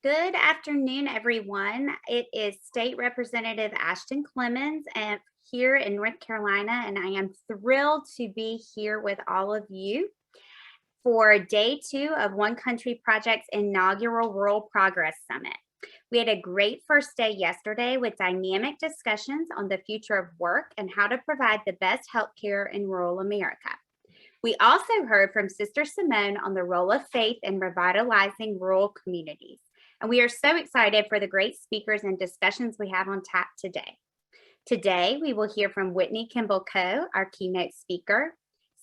Good afternoon, everyone. It is State Representative Ashton Clemmons and here in North Carolina, and I am thrilled to be here with all of you for day 2 of One Country Project's inaugural Rural Progress Summit. We had a great first day yesterday with dynamic discussions on the future of work and how to provide the best healthcare in rural America. We also heard from Sister Simone on the role of faith in revitalizing rural communities. And we are so excited for the great speakers and discussions we have on tap today. Today, we will hear from Whitney Kimball Coe, our keynote speaker,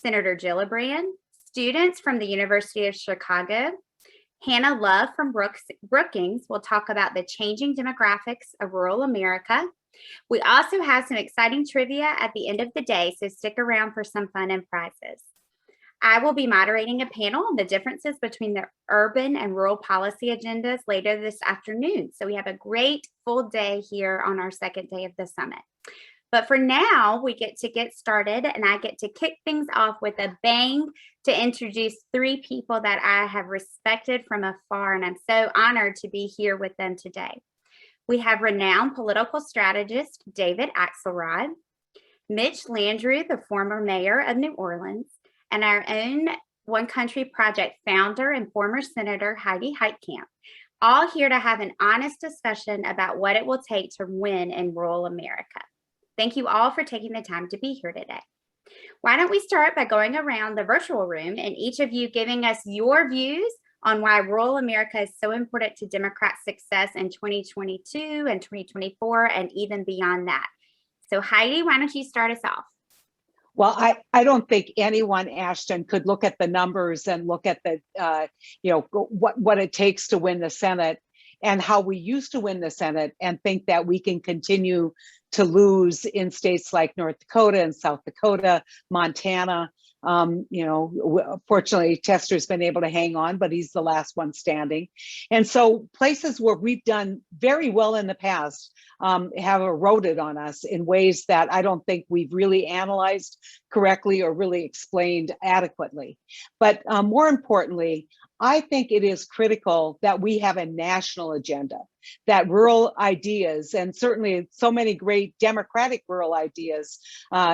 Senator Gillibrand, students from the University of Chicago. Hannah Love from Brookings will talk about the changing demographics of rural America. We also have some exciting trivia at the end of the day, so stick around for some fun and prizes. I will be moderating a panel on the differences between the urban and rural policy agendas later this afternoon. So we have a great full day here on our second day of the summit. But for now, we get started, and I get to kick things off with a bang to introduce 3 people that I have respected from afar, and I'm so honored to be here with them today. We have renowned political strategist David Axelrod, Mitch Landrieu, the former mayor of New Orleans, and our own One Country Project founder and former Senator Heidi Heitkamp, all here to have an honest discussion about what it will take to win in rural America. Thank you all for taking the time to be here today. Why don't we start by going around the virtual room and each of you giving us your views on why rural America is so important to Democrat success in 2022 and 2024 and even beyond that. So Heidi, why don't you start us off? Well, I don't think anyone, Ashton, could look at the numbers and look at the, what it takes to win the Senate and how we used to win the Senate and think that we can continue to lose in states like North Dakota and South Dakota, Montana. Fortunately, Chester's been able to hang on, but he's the last one standing. And so places where we've done very well in the past have eroded on us in ways that I don't think we've really analyzed correctly or really explained adequately. But more importantly, I think it is critical that we have a national agenda, that rural ideas, and certainly so many great democratic rural ideas,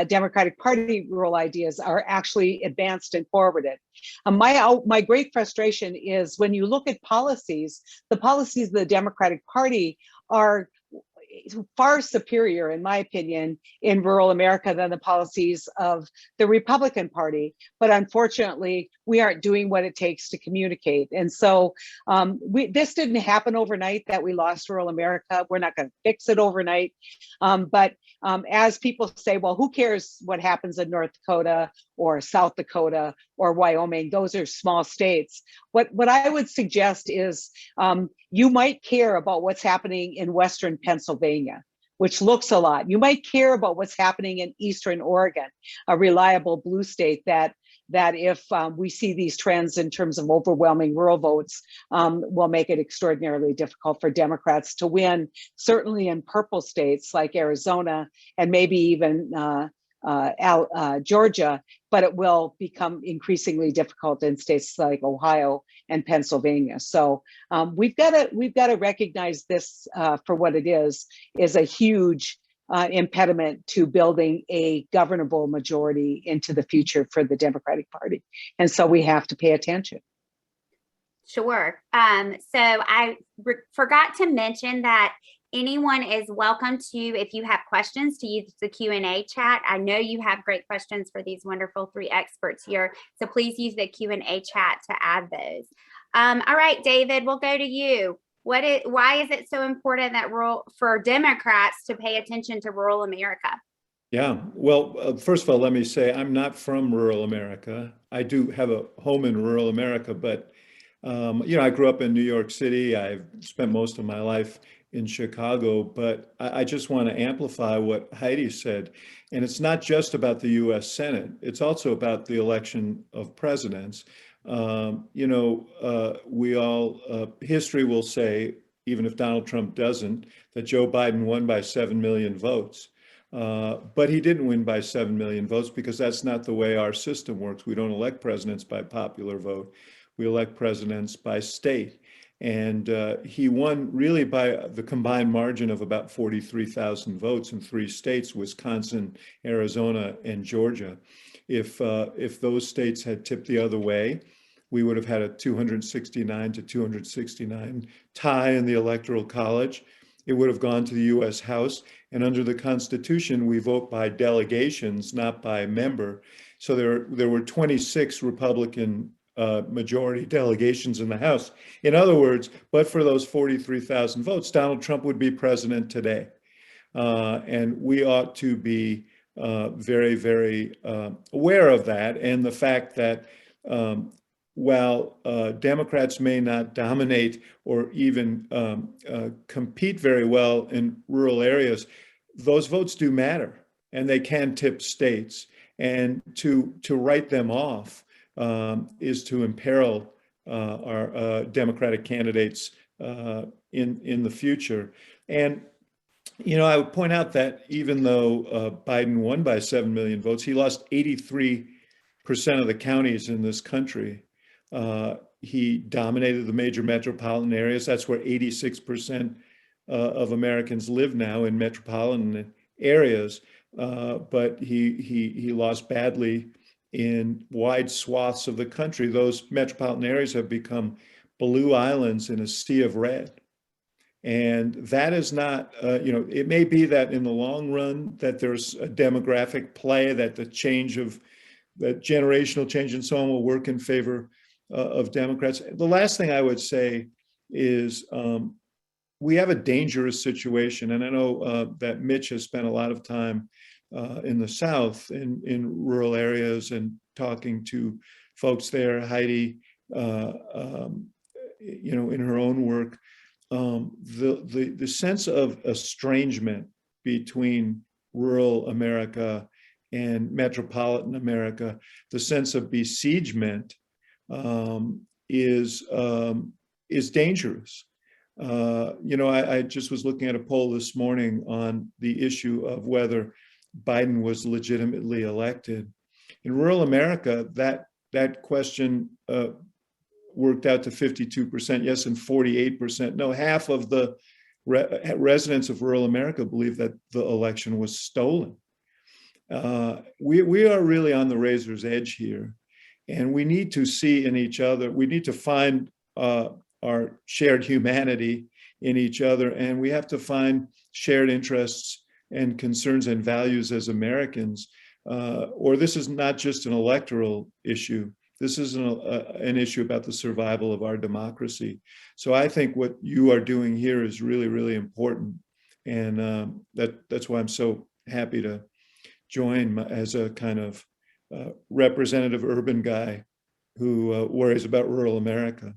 Democratic Party rural ideas are actually advanced and forwarded. My great frustration is when you look at policies, the policies of the Democratic Party are far superior, in my opinion, in rural America than the policies of the Republican Party. But unfortunately, we aren't doing what it takes to communicate. And so this didn't happen overnight that we lost rural America. We're not going to fix it overnight. But as people say, well, who cares what happens in North Dakota or South Dakota or Wyoming? Those are small states. What I would suggest is you might care about what's happening in Western Pennsylvania, which looks a lot. You might care about what's happening in Eastern Oregon, a reliable blue state that if we see these trends in terms of overwhelming rural votes, will make it extraordinarily difficult for Democrats to win, certainly in purple states like Arizona and maybe even Georgia, but it will become increasingly difficult in states like Ohio and Pennsylvania. So we've got to recognize this for what it is a huge impediment to building a governable majority into the future for the Democratic Party. And so we have to pay attention. Sure. So I forgot to mention that anyone is welcome to, if you have questions, to use the Q&A chat. I know you have great questions for these wonderful 3 experts here, so please use the Q&A chat to add those. All right, David, we'll go to you. Why is it so important that for Democrats to pay attention to rural America? Yeah, well, first of all, let me say I'm not from rural America. I do have a home in rural America, but I grew up in New York City. I've spent most of my life in Chicago, but I just want to amplify what Heidi said. And it's not just about the US Senate, it's also about the election of presidents. History will say, even if Donald Trump doesn't, that Joe Biden won by 7 million votes. But he didn't win by 7 million votes because that's not the way our system works. We don't elect presidents by popular vote. We elect presidents by state. And he won really by the combined margin of about 43,000 votes in 3 states, Wisconsin, Arizona, and Georgia. If those states had tipped the other way, we would have had a 269 to 269 tie in the Electoral College. It would have gone to the US House. And under the Constitution, we vote by delegations, not by member. So there were 26 Republican majority delegations in the House. In other words, but for those 43,000 votes, Donald Trump would be president today. And we ought to be very, very aware of that, and the fact that while Democrats may not dominate or even compete very well in rural areas, those votes do matter, and they can tip states. And to write them off is to imperil our Democratic candidates in the future. And I would point out that even though Biden won by 7 million votes, he lost 83% of the counties in this country. He dominated the major metropolitan areas. That's where 86% of Americans live now, in metropolitan areas. But he lost badly in wide swaths of the country. Those metropolitan areas have become blue islands in a sea of red. And that is not, it may be that in the long run that there's a demographic play, that the generational change and so on will work in favor of Democrats. The last thing I would say is we have a dangerous situation. And I know that Mitch has spent a lot of time in the South, in rural areas, and talking to folks there, Heidi, in her own work. The sense of estrangement between rural America and metropolitan America, the sense of besiegement is dangerous. I just was looking at a poll this morning on the issue of whether Biden was legitimately elected. In rural America, that question worked out to 52% yes and 48% no. Half of the residents of rural America believe that the election was stolen. We are really on the razor's edge here, and we need to see in each other, we need to find our shared humanity in each other, and we have to find shared interests and concerns and values as Americans, or this is not just an electoral issue. This is an issue about the survival of our democracy. So I think what you are doing here is really, really important. And that's why I'm so happy to join as a kind of representative urban guy who worries about rural America.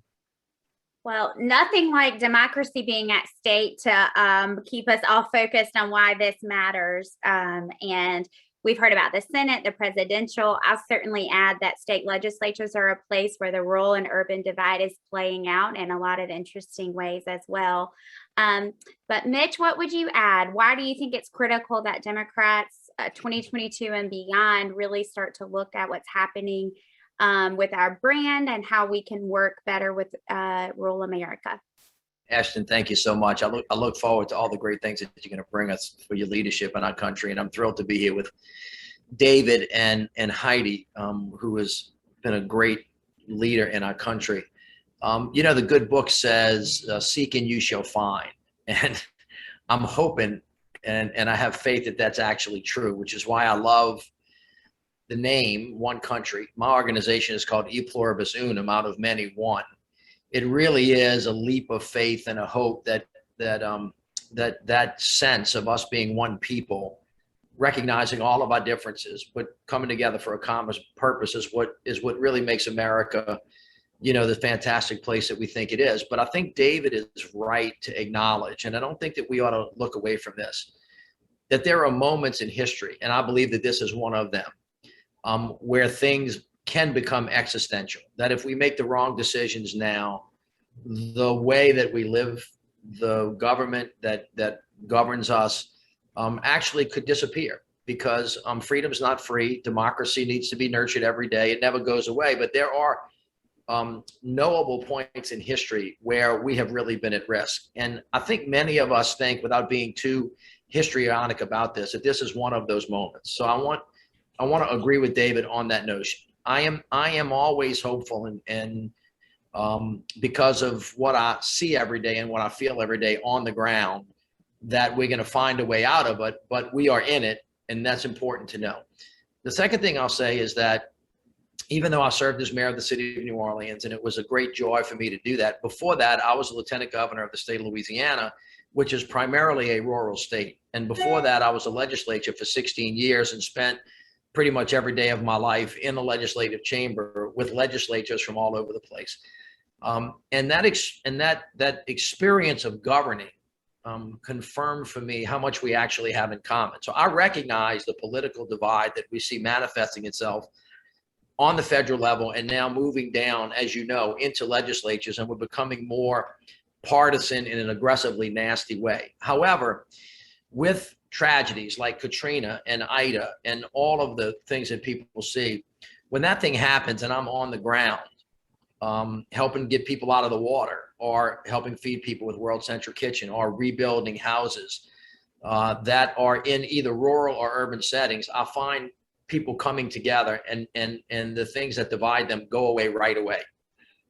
Well, nothing like democracy being at stake to keep us all focused on why this matters. And we've heard about the Senate, the presidential. I'll certainly add that state legislatures are a place where the rural and urban divide is playing out in a lot of interesting ways as well. But Mitch, what would you add? Why do you think it's critical that Democrats 2022 and beyond really start to look at what's happening with our brand and how we can work better with rural America? Ashton, thank you so much. I look forward to all the great things that you're going to bring us for your leadership in our country. And I'm thrilled to be here with David and Heidi, who has been a great leader in our country. The good book says, seek and you shall find. And I'm hoping, and I have faith that that's actually true, which is why I love the name One Country. My organization is called E Pluribus Unum, out of many, one. It really is a leap of faith and a hope that sense of us being one people, recognizing all of our differences, but coming together for a common purpose is what really makes America, the fantastic place that we think it is. But I think David is right to acknowledge, and I don't think that we ought to look away from this, that there are moments in history, and I believe that this is one of them, where things can become existential, that if we make the wrong decisions now, the way that we live, the government that governs us actually could disappear, because freedom is not free. Democracy needs to be nurtured every day. It never goes away. But there are knowable points in history where we have really been at risk. And I think many of us think, without being too histrionic about this, that this is one of those moments. So I want to agree with David on that notion. I am always hopeful, and because of what I see every day and what I feel every day on the ground, that we're going to find a way out of it, but we are in it, and that's important to know. The second thing I'll say is that even though I served as mayor of the city of New Orleans, and it was a great joy for me to do that, before that, I was a lieutenant governor of the state of Louisiana, which is primarily a rural state. And before that, I was a legislature for 16 years and spent pretty much every day of my life in the legislative chamber with legislatures from all over the place. And that experience of governing confirmed for me how much we actually have in common. So I recognize the political divide that we see manifesting itself on the federal level and now moving down, as you know, into legislatures, and we're becoming more partisan in an aggressively nasty way. However, with tragedies like Katrina and Ida and all of the things that people see, when that thing happens and I'm on the ground, helping get people out of the water, or helping feed people with World Central Kitchen, or rebuilding houses that are in either rural or urban settings, I find people coming together, and the things that divide them go away right away.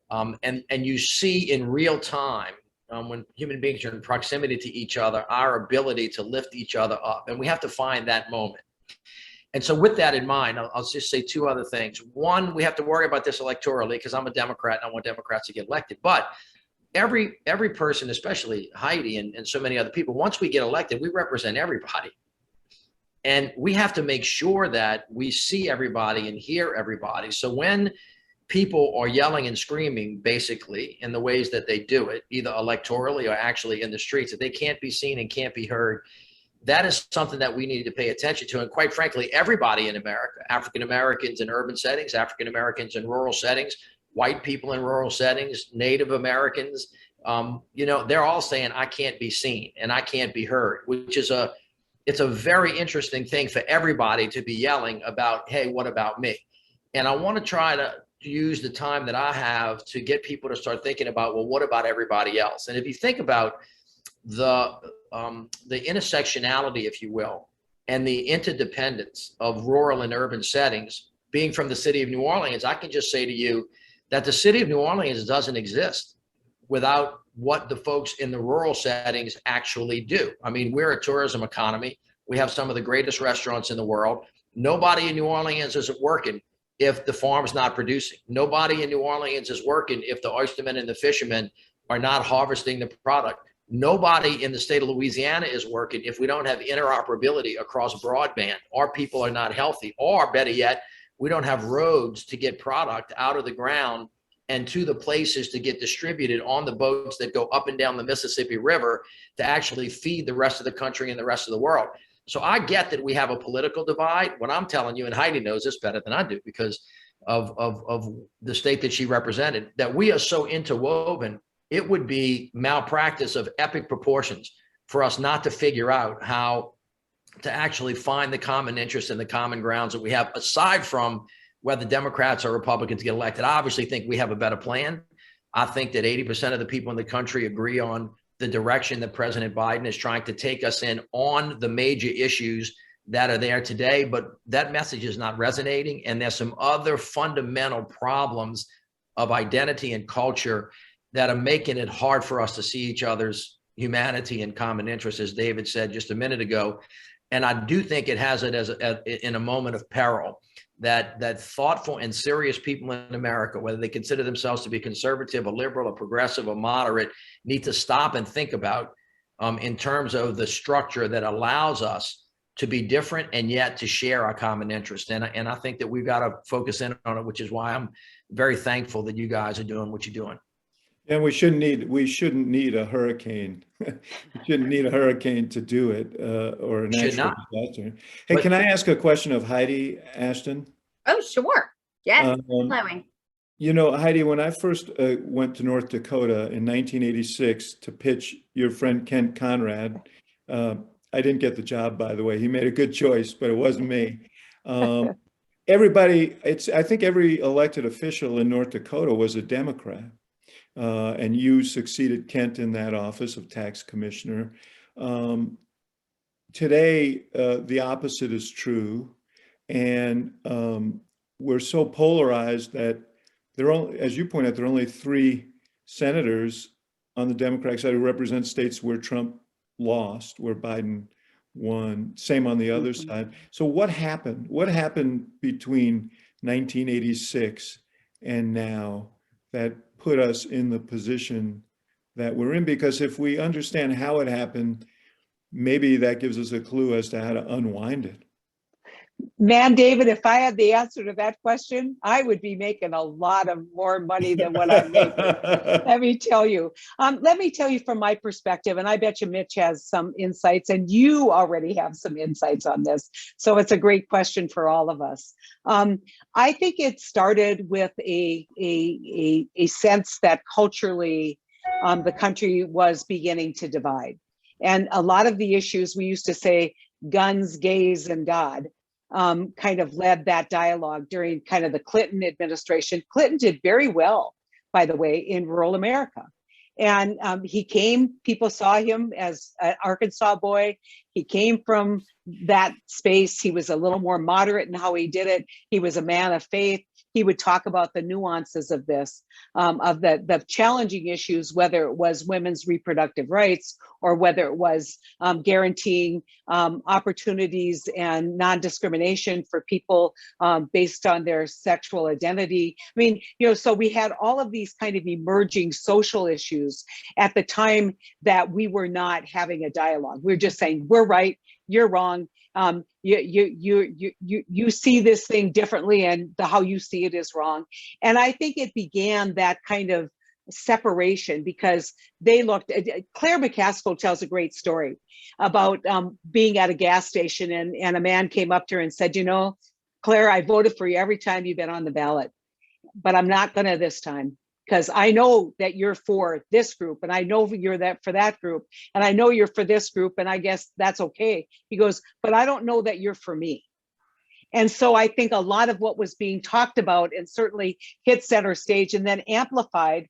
And you see in real time, when human beings are in proximity to each other, our ability to lift each other up. And we have to find that moment. And so with that in mind, I'll just say two other things. One, we have to worry about this electorally, because I'm a Democrat and I want Democrats to get elected. But every person, especially Heidi and so many other people, once we get elected, we represent everybody. And we have to make sure that we see everybody and hear everybody. So when people are yelling and screaming, basically, in the ways that they do it, either electorally or actually in the streets, that they can't be seen and can't be heard, that is something that we need to pay attention to. And quite frankly, everybody in America, African Americans in urban settings, African Americans in rural settings, white people in rural settings, Native Americans, they're all saying, I can't be seen and I can't be heard, which is it's a very interesting thing for everybody to be yelling about, hey, what about me? And I want to try to use the time that I have to get people to start thinking about, well, what about everybody else? And if you think about the intersectionality, if you will, and the interdependence of rural and urban settings, being from the city of New Orleans, I can just say to you that the city of New Orleans doesn't exist without what the folks in the rural settings actually do. I mean, we're a tourism economy. We have some of the greatest restaurants in the world. Nobody in New Orleans isn't working if the farm's not producing. Nobody in New Orleans is working if the oystermen and the fishermen are not harvesting the product. Nobody in the state of Louisiana is working if we don't have interoperability across broadband. Our people are not healthy, or better yet, we don't have roads to get product out of the ground and to the places to get distributed on the boats that go up and down the Mississippi River to actually feed the rest of the country and the rest of the world. So I get that we have a political divide. What I'm telling you, and Heidi knows this better than I do because of the state that she represented, that we are so interwoven, it would be malpractice of epic proportions for us not to figure out how to actually find the common interests and the common grounds that we have, aside from whether Democrats or Republicans get elected. I obviously think we have a better plan. I think that 80% of the people in the country agree on the direction that President Biden is trying to take us in on the major issues that are there today, but that message is not resonating. And there's some other fundamental problems of identity and culture that are making it hard for us to see each other's humanity and common interests, as David said just a minute ago. And I do think it has it in a moment of peril, that thoughtful and serious people in America, whether they consider themselves to be conservative or liberal or progressive or moderate, need to stop and think about in terms of the structure that allows us to be different and yet to share our common interest. And I think that we've got to focus in on it, which is why I'm very thankful that you guys are doing what you're doing. And we shouldn't need a hurricane. We shouldn't need a hurricane to do it, or a natural disaster. Hey, can I ask a question of Heidi, Ashton? Oh, sure. Yes. Flowing. You know, Heidi, when I first went to North Dakota in 1986 to pitch your friend Kent Conrad, I didn't get the job, by the way. He made a good choice, but it wasn't me. everybody, I think every elected official in North Dakota was a Democrat. And you succeeded Kent in that office of tax commissioner. Today, the opposite is true. And we're so polarized that as you point out, there are only 3 senators on the Democratic side who represent states where Trump lost, where Biden won. Same on the other side. So what happened? What happened between 1986 and now that put us in the position that we're in? Because if we understand how it happened, maybe that gives us a clue as to how to unwind it. Man, David, if I had the answer to that question, I would be making a lot of more money than what I'm making. Let me tell you. Let me tell you from my perspective, and I bet you Mitch has some insights, and you already have some insights on this. So it's a great question for all of us. I think it started with a sense that culturally the country was beginning to divide. And a lot of the issues we used to say, guns, gays, and God, kind of led that dialogue during kind of the Clinton administration. Clinton did very well, by the way, in rural America. And he came, people saw him as an Arkansas boy. He came from that space. He was a little more moderate in how he did it. He was a man of faith. He would talk about the nuances of this, of the challenging issues, whether it was women's reproductive rights or whether it was guaranteeing opportunities and non-discrimination for people based on their sexual identity. I mean, so we had all of these kind of emerging social issues at the time that we were not having a dialogue. We're just saying, we're right, you're wrong. You see this thing differently, and how you see it is wrong. And I think it began that kind of separation because they looked. Claire McCaskill tells a great story about being at a gas station, and a man came up to her and said, Claire, I voted for you every time you've been on the ballot, but I'm not going to this time, because I know that you're for this group, and I know you're for that group, and I know you're for this group, and I guess that's okay. He goes, but I don't know that you're for me. And so I think a lot of what was being talked about and certainly hit center stage and then amplified,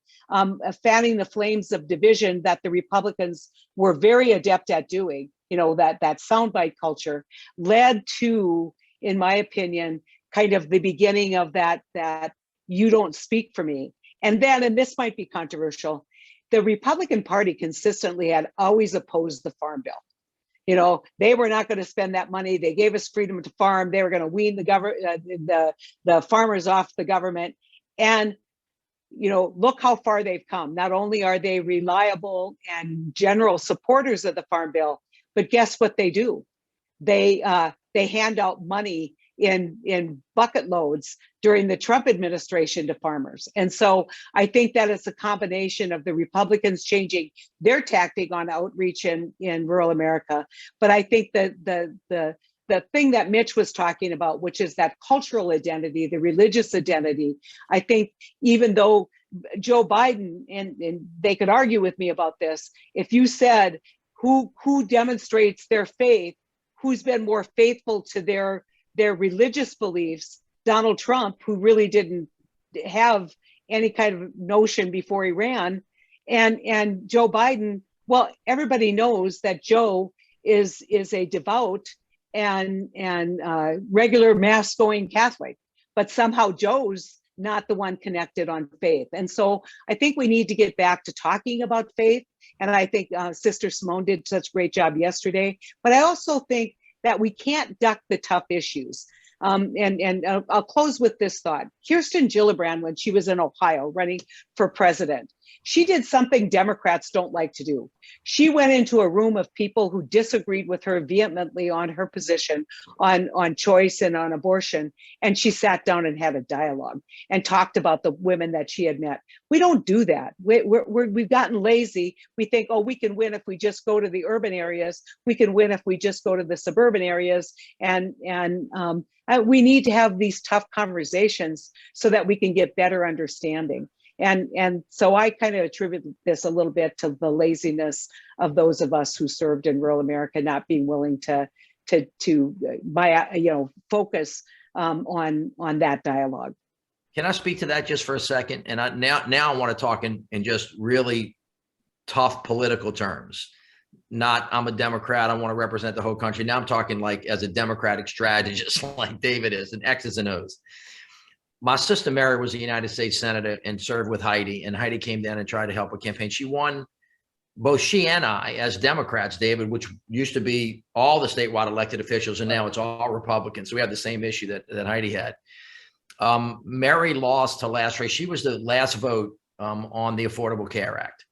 fanning the flames of division that the Republicans were very adept at doing, that soundbite culture led to, in my opinion, kind of the beginning of that you don't speak for me. And then, and this might be controversial, the Republican Party consistently had always opposed the Farm Bill. They were not going to spend that money. They gave us freedom to farm. They were going to wean the farmers off the government. And, look how far they've come. Not only are they reliable and general supporters of the Farm Bill, but guess what they do? They hand out money in bucket loads during the Trump administration to farmers. And so I think that it's a combination of the Republicans changing their tactic on outreach in rural America. But I think that the thing that Mitch was talking about, which is that cultural identity, the religious identity, I think even though Joe Biden, and they could argue with me about this, if you said who demonstrates their faith, who's been more faithful to their religious beliefs, Donald Trump, who really didn't have any kind of notion before he ran, and Joe Biden. Well, everybody knows that Joe is a devout and regular mass going Catholic, but somehow Joe's not the one connected on faith. And so I think we need to get back to talking about faith. And I think Sister Simone did such a great job yesterday. But I also think that we can't duck the tough issues. And I'll close with this thought. Kirsten Gillibrand, when she was in Ohio running for president, she did something Democrats don't like to do. She went into a room of people who disagreed with her vehemently on her position on choice and on abortion. And she sat down and had a dialogue and talked about the women that she had met. We don't do that. We've gotten lazy. We think, oh, we can win if we just go to the urban areas. We can win if we just go to the suburban areas. And we need to have these tough conversations so that we can get better understanding. And so I kind of attribute this a little bit to the laziness of those of us who served in rural America, not being willing to focus on that dialogue. Can I speak to that just for a second? And now I want to talk in just really tough political terms. Not I'm a Democrat, I want to represent the whole country. Now I'm talking like as a Democratic strategist, like David is, and X's and O's. My sister Mary was a United States Senator and served with Heidi, and Heidi came down and tried to help her campaign. She won, both she and I, as Democrats, David, which used to be all the statewide elected officials, and now it's all Republicans. So we have the same issue that Heidi had. Mary lost her last race. She was the last vote on the Affordable Care Act.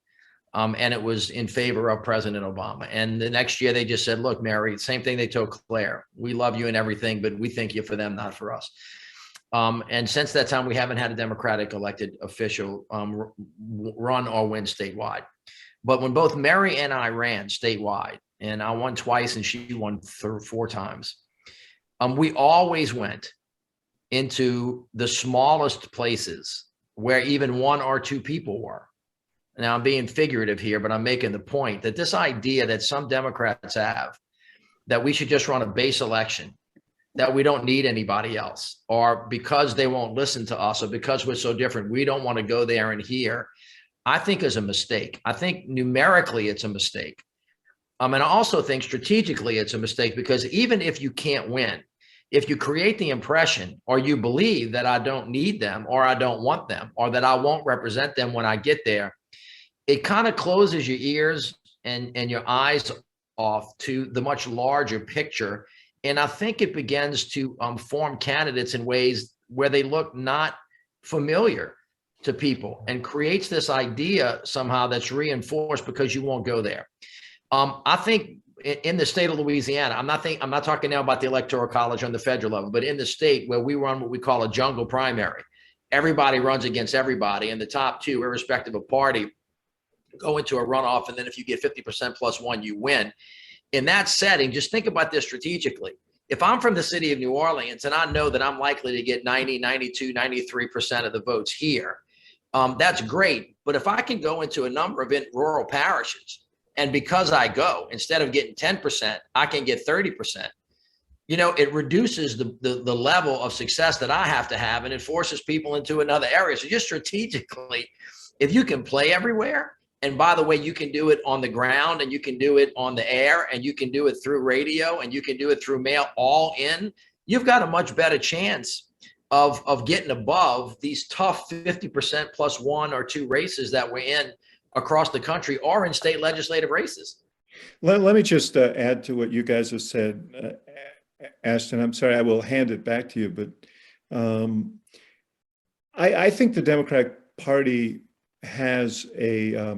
And it was in favor of President Obama. And the next year they just said, look, Mary, same thing they told Claire. We love you and everything, but we think you're for them, not for us. And since that time, we haven't had a Democratic elected official run or win statewide. But when both Mary and I ran statewide, and I won twice and she won 4 times, we always went into the smallest places where even 1 or 2 people were. Now I'm being figurative here, but I'm making the point that this idea that some Democrats have that we should just run a base election, that we don't need anybody else, or because they won't listen to us, or because we're so different, we don't want to go there and here, I think is a mistake. I think numerically it's a mistake. And I also think strategically it's a mistake, because even if you can't win, if you create the impression or you believe that I don't need them or I don't want them or that I won't represent them when I get there, it kind of closes your ears and your eyes off to the much larger picture. And I think it begins to form candidates in ways where they look not familiar to people, and creates this idea somehow that's reinforced because you won't go there. I think in the state of Louisiana, I'm not talking now about the Electoral College on the federal level, but in the state where we run what we call a jungle primary, everybody runs against everybody, and the top 2, irrespective of party, go into a runoff, and then if you get 50% plus 1, you win. In that setting, just think about this strategically. If I'm from the city of New Orleans and I know that I'm likely to get 90, 92, 93% of the votes here, that's great. But if I can go into a number of rural parishes, and because I go, instead of getting 10%, I can get 30%, it reduces the level of success that I have to have, and it forces people into another area. So just strategically, if you can play everywhere, and by the way, you can do it on the ground, and you can do it on the air, and you can do it through radio, and you can do it through mail, all in, you've got a much better chance of getting above these tough 50% plus 1 or 2 races that we're in across the country, or in state legislative races. Let me just add to what you guys have said, Ashton. I'm sorry, I will hand it back to you, but I think the Democratic Party has a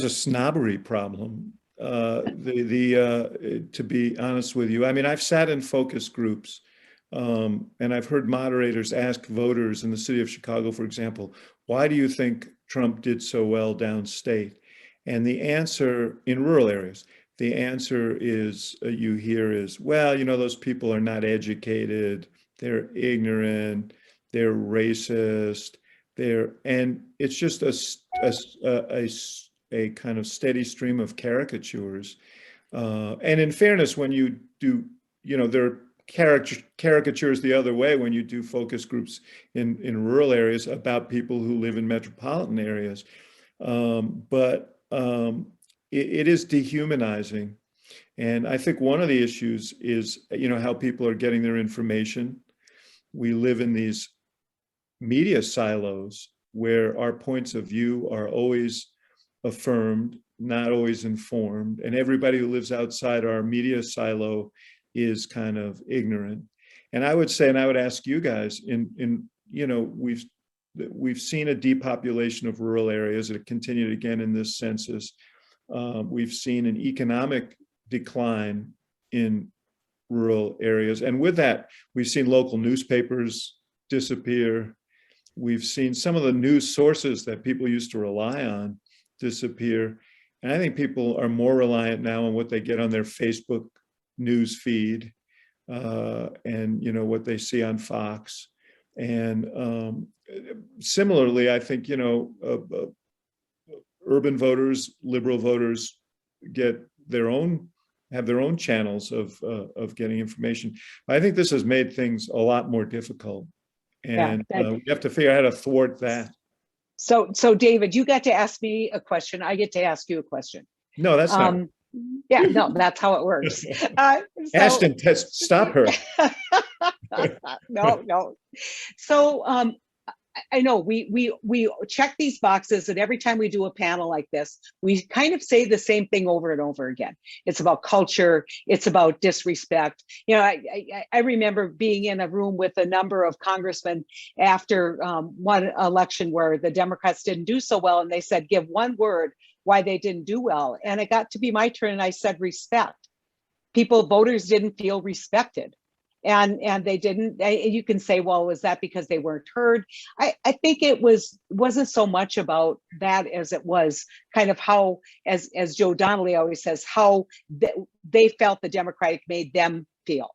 snobbery problem. To be honest with you, I mean, I've sat in focus groups, and I've heard moderators ask voters in the city of Chicago, for example, why do you think Trump did so well downstate? And the answer in rural areas, the answer is you hear is, well, those people are not educated, they're ignorant, they're racist. And it's just a kind of steady stream of caricatures. And in fairness, when you do, there are caricatures the other way when you do focus groups in rural areas about people who live in metropolitan areas. But it is dehumanizing. And I think one of the issues is, how people are getting their information. We live in these media silos where our points of view are always affirmed, not always informed, and everybody who lives outside our media silo is kind of ignorant. And I would say, and I would ask you guys, we've seen a depopulation of rural areas. It continued again in this census. We've seen an economic decline in rural areas, and with that, we've seen local newspapers disappear. We've seen some of the news sources that people used to rely on disappear. And I think people are more reliant now on what they get on their Facebook news feed and, what they see on Fox. And similarly, I think, urban voters, liberal voters get their own have their own channels of getting information. I think this has made things a lot more difficult, and we have to figure out how to thwart that. So David, you got to ask me a question. I get to ask you a question. No, that's not. Yeah, no, that's how it works. Ashton, stop her. No. So I know we check these boxes, and every time we do a panel like this, we kind of say the same thing over and over again. It's about culture. It's about disrespect. You know, I remember being in a room with a number of congressmen after one election where the Democrats didn't do so well, and they said, give one word why they didn't do well. And it got to be my turn, and I said, respect. Voters didn't feel respected. And they didn't. You can say, well, was that because they weren't heard? I think it wasn't so much about that as it was kind of how, as Joe Donnelly always says, how they felt the Democratic made them feel.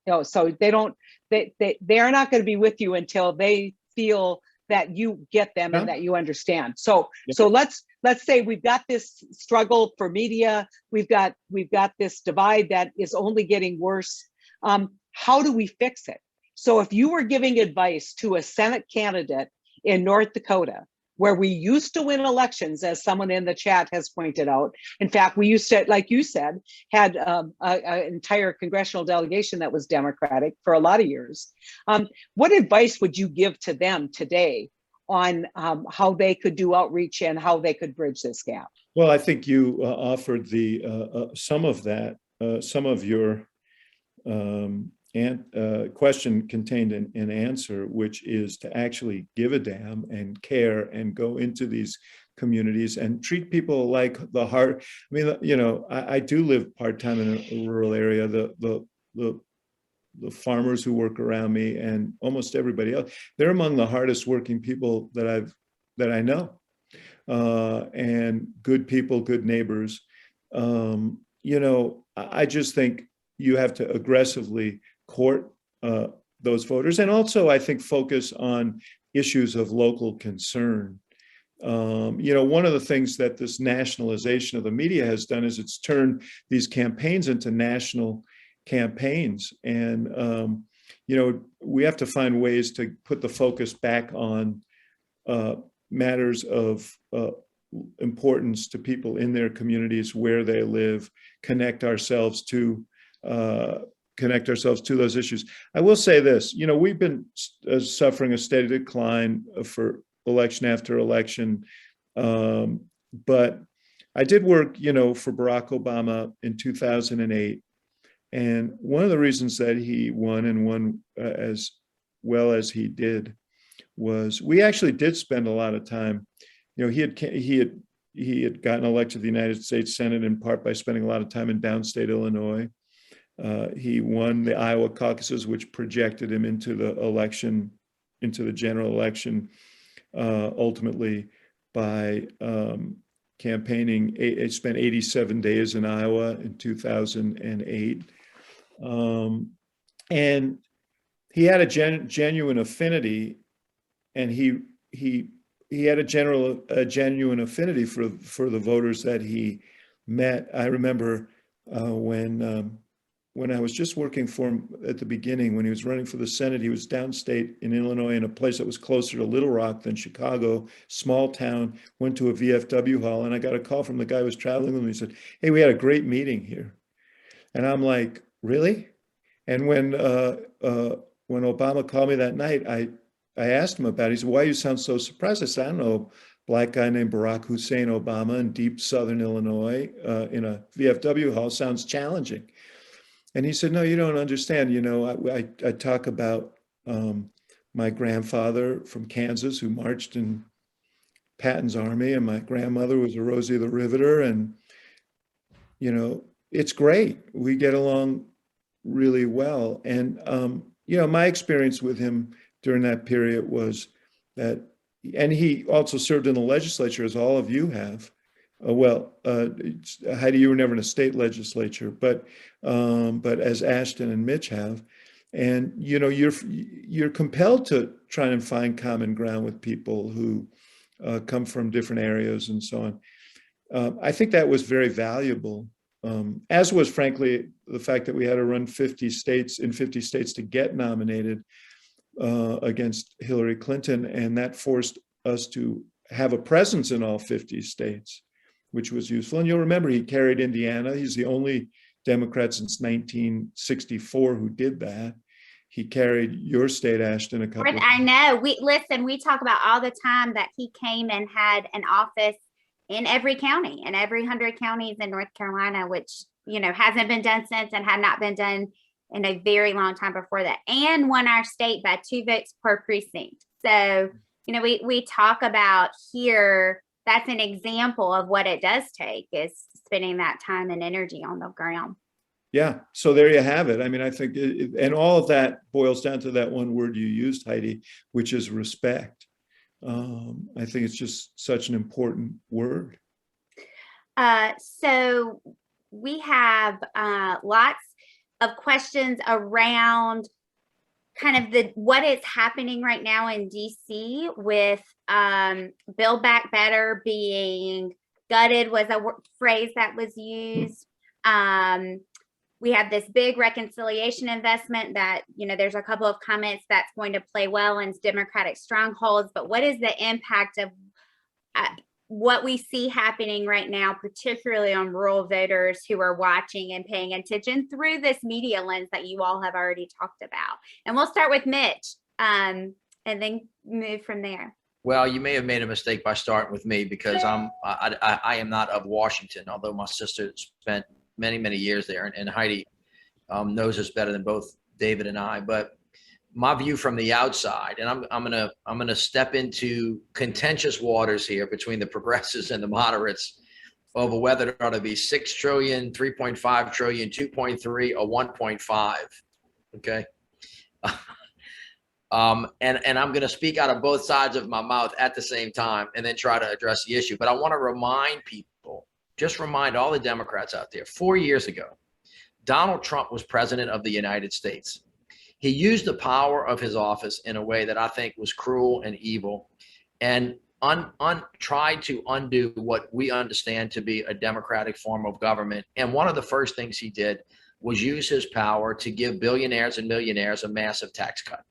You know, so they are not going to be with you until they feel that you get them and that you understand. So let's say we've got this struggle for media. We've got this divide that is only getting worse. How do we fix it? So if you were giving advice to a Senate candidate in North Dakota, where we used to win elections, as someone in the chat has pointed out, in fact, we used to, like you said, had an entire congressional delegation that was Democratic for a lot of years. What advice would you give to them today on how they could do outreach and how they could bridge this gap? Well, I think you offered the some of that, some of your question contained an answer, which is to actually give a damn and care and go into these communities and treat people like the heart. I mean, you know, I do live part-time in a rural area. The farmers who work around me and almost everybody else, they're among the hardest working people that I know, and good people, good neighbors. You know, I just think you have to aggressively court those voters, and also I think focus on issues of local concern. You know, one of the things that this nationalization of the media has done is it's turned these campaigns into national campaigns, and you know, we have to find ways to put the focus back on matters of importance to people in their communities where they live, connect ourselves to those issues. I will say this, you know, we've been suffering a steady decline for election after election, but I did work, you know, for Barack Obama in 2008, and one of the reasons that he won and won as well as he did was we actually did spend a lot of time. You know, he had gotten elected to the United States Senate in part by spending a lot of time in downstate Illinois. He won the Iowa caucuses, which projected him into the election, into the general election, ultimately by campaigning. He spent 87 days in Iowa in 2008. And he had a genuine affinity, and he had a genuine affinity for the voters that he met. I remember when I was just working for him at the beginning, when he was running for the Senate, he was downstate in Illinois in a place that was closer to Little Rock than Chicago, small town, went to a VFW hall, and I got a call from the guy who was traveling with me. He said, "Hey, we had a great meeting here." And I'm like, "Really?" And when Obama called me that night, I asked him about it. He said, "Why you sound so surprised?" I said, "I don't know, black guy named Barack Hussein Obama in deep Southern Illinois in a VFW hall sounds challenging." And he said, "No, you don't understand. You know, I talk about my grandfather from Kansas who marched in Patton's army, and my grandmother was a Rosie the Riveter, and, you know, it's great. We get along really well." And, you know, my experience with him during that period was that, and he also served in the legislature, as all of you have. Heidi, you were never in a state legislature, but as Ashton and Mitch have, and you know, you're compelled to try and find common ground with people who come from different areas and so on. I think that was very valuable as was, frankly, the fact that we had to run 50 states to get nominated against Hillary Clinton. And that forced us to have a presence in all 50 states, which was useful. And you'll remember he carried Indiana. He's the only Democrat since 1964 who did that. He carried your state, Ashton, a couple. I know. We talk about all the time that he came and had an office in every county, in every 100 counties in North Carolina, which, hasn't been done since and had not been done in a very long time before that, and won our state by 2 votes per precinct. So, we talk about here, that's an example of what it does take, is spending that time and energy on the ground. Yeah. So there you have it. I mean, I think, and all of that boils down to that one word you used, Heidi, which is respect. I think it's just such an important word. So we have lots of questions around kind of what is happening right now in DC with Build Back Better being gutted was a phrase that was used. We have this big reconciliation investment that, there's a couple of comments that's going to play well in Democratic strongholds, but what is the impact of what we see happening right now, particularly on rural voters who are watching and paying attention through this media lens that you all have already talked about? And we'll start with Mitch and then move from there. Well, you may have made a mistake by starting with me because I am not of Washington, although my sister spent many years there, and Heidi knows us better than both David and I. But my view from the outside, and I'm gonna step into contentious waters here between the progressives and the moderates over whether it ought to be 6 trillion, 3.5 trillion, 2.3, or 1.5. Okay. And I'm going to speak out of both sides of my mouth at the same time and then try to address the issue. But I want to remind people, just remind all the Democrats out there, 4 years ago, Donald Trump was president of the United States. He used the power of his office in a way that I think was cruel and evil, and tried to undo what we understand to be a democratic form of government. And one of the first things he did was use his power to give billionaires and millionaires a massive tax cut.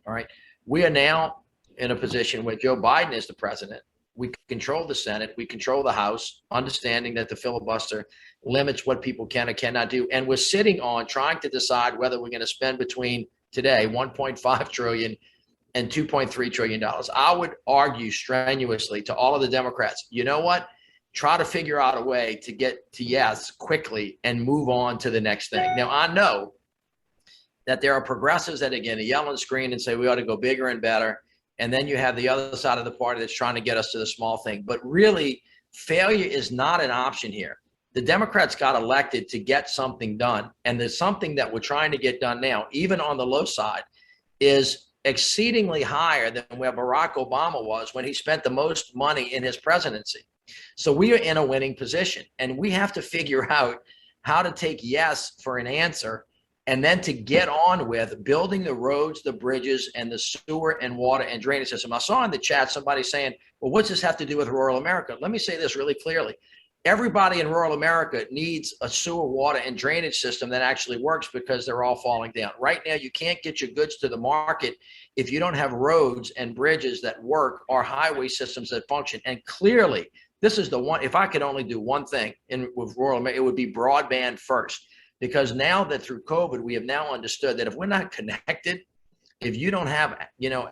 All right. We are now in a position where Joe Biden is the president. We control the Senate. We control the House, understanding that the filibuster limits what people can or cannot do. And we're sitting on trying to decide whether we're going to spend between today 1.5 trillion and $2.3 trillion. I would argue strenuously to all of the Democrats, you know what? Try to figure out a way to get to yes quickly and move on to the next thing. Now, I know that there are progressives that are going to yell and scream and say we ought to go bigger and better. And then you have the other side of the party that's trying to get us to the small thing. But really, failure is not an option here. The Democrats got elected to get something done. And there's something that we're trying to get done now, even on the low side, is exceedingly higher than where Barack Obama was when he spent the most money in his presidency. So we are in a winning position, and we have to figure out how to take yes for an answer, and then to get on with building the roads, the bridges, and the sewer and water and drainage system. I saw in the chat somebody saying, well, what's this have to do with rural America? Let me say this really clearly. Everybody in rural America needs a sewer, water, and drainage system that actually works, because they're all falling down. Right now, you can't get your goods to the market if you don't have roads and bridges that work, or highway systems that function. And clearly, this is the one, if I could only do one thing with rural America, it would be broadband first. Because now that through COVID, we have now understood that if we're not connected, if you don't have,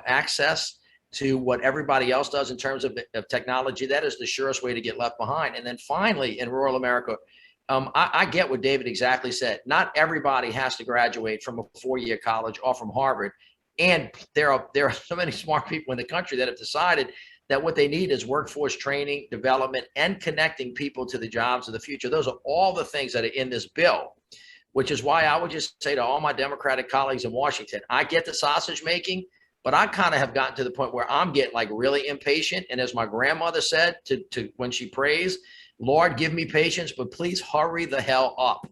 access to what everybody else does in terms of technology, that is the surest way to get left behind. And then finally, in rural America, I get what David exactly said. Not everybody has to graduate from a 4-year college or from Harvard. And there are so many smart people in the country that have decided that what they need is workforce training, development, and connecting people to the jobs of the future. Those are all the things that are in this bill, which is why I would just say to all my Democratic colleagues in Washington, I get the sausage making, but I kind of have gotten to the point where I'm getting like really impatient. And as my grandmother said to when she prays, Lord, give me patience, but please hurry the hell up.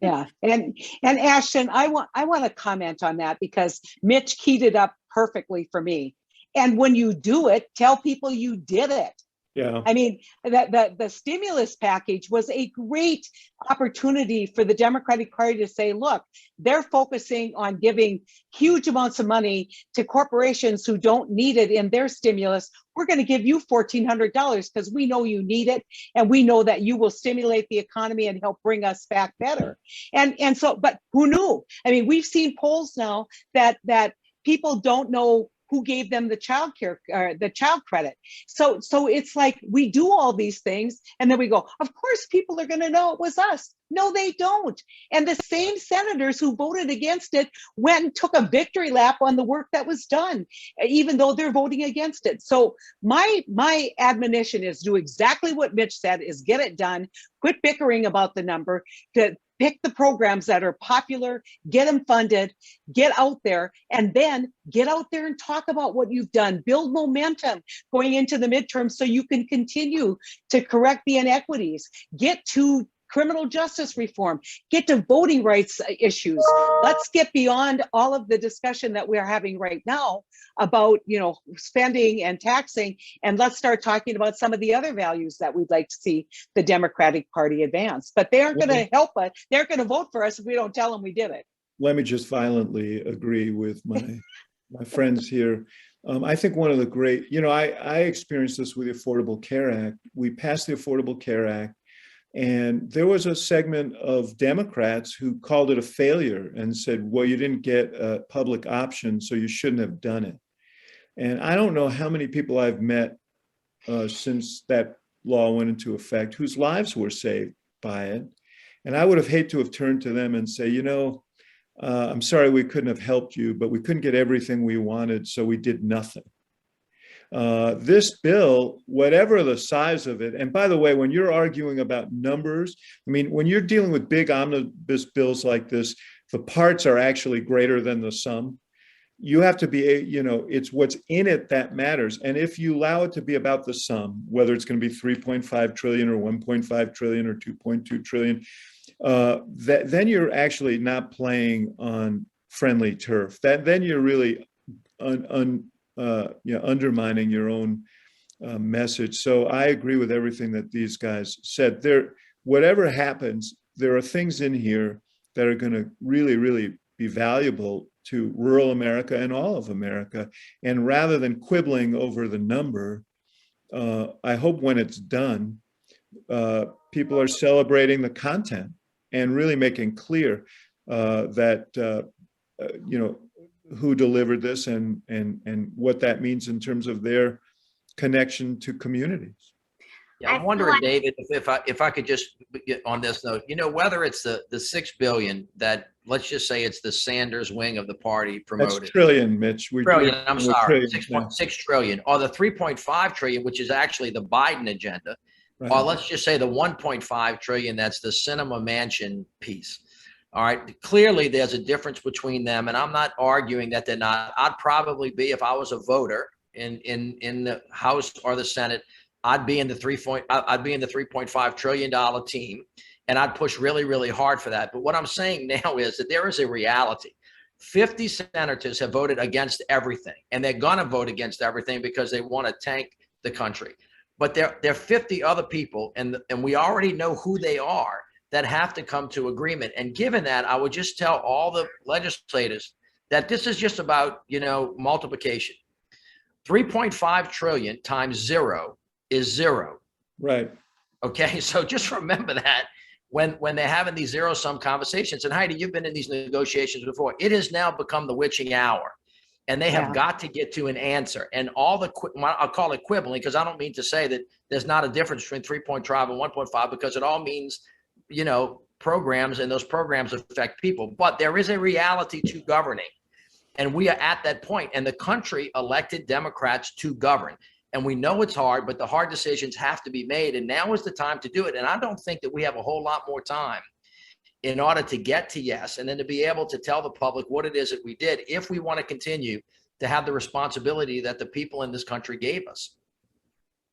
Yeah. And Ashton, I want to comment on that, because Mitch keyed it up perfectly for me. And when you do it, tell people you did it. Yeah. I mean, the stimulus package was a great opportunity for the Democratic Party to say, look, they're focusing on giving huge amounts of money to corporations who don't need it in their stimulus. We're going to give you $1,400 because we know you need it, and we know that you will stimulate the economy and help bring us back better. And so, but who knew? I mean, we've seen polls now that people don't know who gave them the child care, the child credit. So it's like we do all these things and then we go, of course people are going to know it was us. No, they don't. And the same senators who voted against it went and took a victory lap on the work that was done, even though they're voting against it. So my admonition is do exactly what Mitch said, is get it done, quit bickering about the number, to pick the programs that are popular, get them funded, get out there, and then get out there and talk about what you've done, build momentum going into the midterms so you can continue to correct the inequities, get to criminal justice reform, get to voting rights issues. Let's get beyond all of the discussion that we're having right now about, spending and taxing, and let's start talking about some of the other values that we'd like to see the Democratic Party advance. But they aren't going to help us. They're going to vote for us if we don't tell them we did it. Let me just violently agree with my friends here. I think one of the great, I experienced this with the Affordable Care Act. We passed the Affordable Care Act, and there was a segment of Democrats who called it a failure and said, well, you didn't get a public option, so you shouldn't have done it. And I don't know how many people I've met since that law went into effect whose lives were saved by it. And I would have hated to have turned to them and say, I'm sorry we couldn't have helped you, but we couldn't get everything we wanted, so we did nothing. This bill, whatever the size of it, and by the way, when you're arguing about numbers, I mean, when you're dealing with big omnibus bills like this, the parts are actually greater than the sum. You have to be, it's what's in it that matters. And if you allow it to be about the sum, whether it's going to be 3.5 trillion or 1.5 trillion or 2.2 trillion, then you're actually not playing on friendly turf. Then you're really undermining your own message. So I agree with everything that these guys said. Whatever happens, there are things in here that are going to really, really be valuable to rural America and all of America. And rather than quibbling over the number, I hope when it's done, people are celebrating the content and really making clear that, who delivered this and what that means in terms of their connection to communities. Yeah, I'm wondering, David, if I could just get on this note, whether it's the $6 billion that, let's just say it's the Sanders wing of the party promoted. That's trillion, Mitch. Trillion, I'm sorry, 6.6 trillion, or the 3.5 trillion, which is actually the Biden agenda, right. Or let's just say the 1.5 trillion, that's the Cinema Mansion piece. All right. Clearly, there's a difference between them, and I'm not arguing that they're not. I'd probably be, if I was a voter in the House or the Senate, I'd be in the $3.5 trillion team, and I'd push really, really hard for that. But what I'm saying now is that there is a reality. 50 senators have voted against everything, and they're going to vote against everything because they want to tank the country. But there are 50 other people, and we already know who they are, that have to come to agreement. And given that, I would just tell all the legislators that this is just about, multiplication. 3.5 trillion times 0 is 0. Right. Okay. So just remember that when they're having these zero-sum conversations, and Heidi, you've been in these negotiations before, it has now become the witching hour, and they have got to get to an answer. And all the, I'll call it quibbling, because I don't mean to say that there's not a difference between 3.5 and 1.5, because it all means, programs, and those programs affect people. But there is a reality to governing, and we are at that point, and the country elected Democrats to govern. And we know it's hard, but the hard decisions have to be made, and now is the time to do it. And I don't think that we have a whole lot more time in order to get to yes, and then to be able to tell the public what it is that we did, if we want to continue to have the responsibility that the people in this country gave us.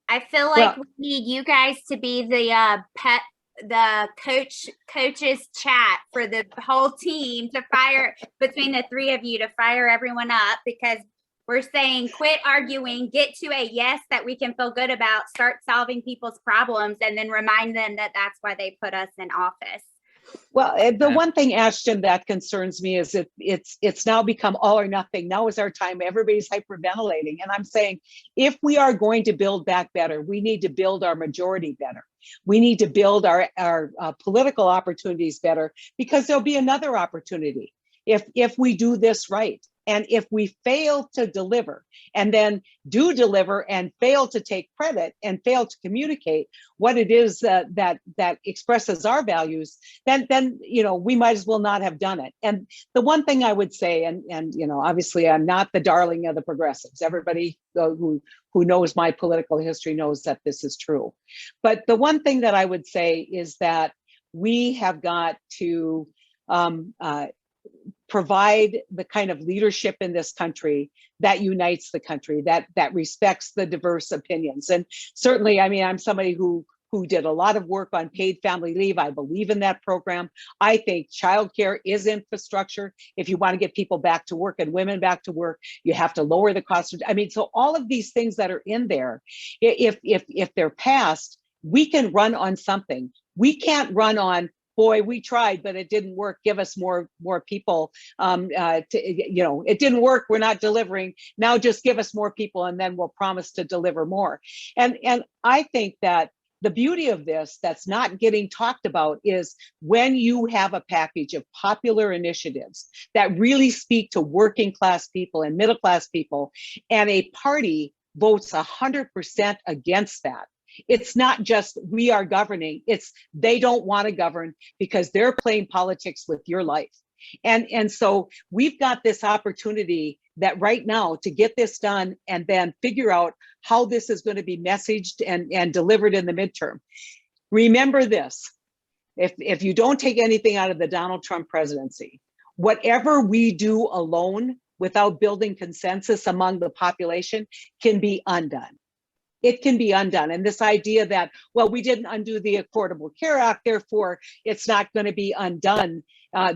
I feel like we need you guys to be the coaches chat for the whole team, to fire between the three of you, to fire everyone up, because We're saying quit arguing, get to a yes that we can feel good about, start solving people's problems, and then remind them that that's why they put us in office. Well, the one thing, Ashton, that concerns me is it's now become all or nothing. Now is our time. Everybody's hyperventilating. And I'm saying, if we are going to build back better, we need to build our majority better. We need to build our political opportunities better, because there'll be another opportunity if we do this right. And if we fail to deliver, and then do deliver and fail to take credit and fail to communicate what it is that expresses our values, then we might as well not have done it. And the one thing I would say, and obviously I'm not the darling of the progressives. Everybody who knows my political history knows that this is true. But the one thing that I would say is that we have got to provide the kind of leadership in this country that unites the country, that respects the diverse opinions. And certainly, I mean, I'm somebody who did a lot of work on paid family leave. I believe in that program. I think childcare is infrastructure. If you want to get people back to work and women back to work, you have to lower the cost. I mean, so all of these things that are in there, if they're passed, we can run on something. We can't run on, boy, we tried, but it didn't work. Give us more people. It didn't work. We're not delivering. Now just give us more people, and then we'll promise to deliver more. And I think that the beauty of this that's not getting talked about is when you have a package of popular initiatives that really speak to working class people and middle class people, and a party votes 100% against that. It's not just we are governing, it's they don't want to govern because they're playing politics with your life. And so we've got this opportunity that right now to get this done and then figure out how this is going to be messaged and delivered in the midterm. Remember this, if you don't take anything out of the Donald Trump presidency, whatever we do alone without building consensus among the population can be undone. It can be undone. And this idea that, well, we didn't undo the Affordable Care Act, therefore it's not going to be undone,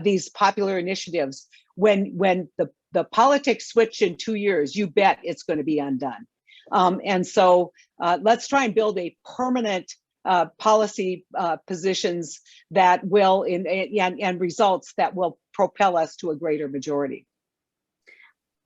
these popular initiatives. When the politics switch in 2 years, you bet it's going to be undone. And so let's try and build a permanent policy positions that will, and results that will propel us to a greater majority.